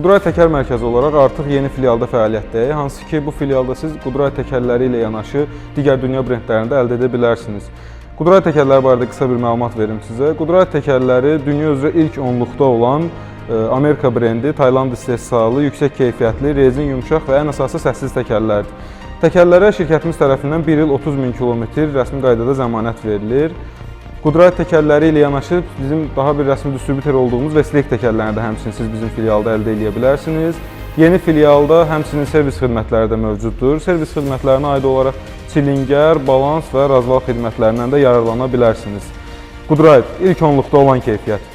Qudray Təkər Mərkəzi olaraq artıq yeni filialda fəaliyyətdəyik, hansı ki, bu filialda siz Qudray təkərləri ilə yanaşı digər dünya brendlərini də əldə edə bilərsiniz. Qudray təkərləri barədə qısa bir məlumat verim sizə. Qudray təkərləri dünya üzrə ilk 10-luqda olan Amerika brendi, Tayland istehsalı, yüksək keyfiyyətli, rezin, yumşaq və ən əsası səssiz təkərlərdir. Təkərlərə şirkətimiz tərəfindən 1 il 30 min kilometr rəsmi qaydada zəmanət verilir. Qudray təkərləri ilə yanaşı bizim daha bir rəsmi distributor olduğumuz Westlake təkərlərini də həmçinin siz bizim filialda əldə edə bilərsiniz. Yeni filialda həmçinin servis xidmətləri də mövcuddur. Servis xidmətlərinə aid olaraq çilingər, balans və razval xidmətlərindən də yararlana bilərsiniz. Qudray ilk 10-luqda olan keyfiyyət.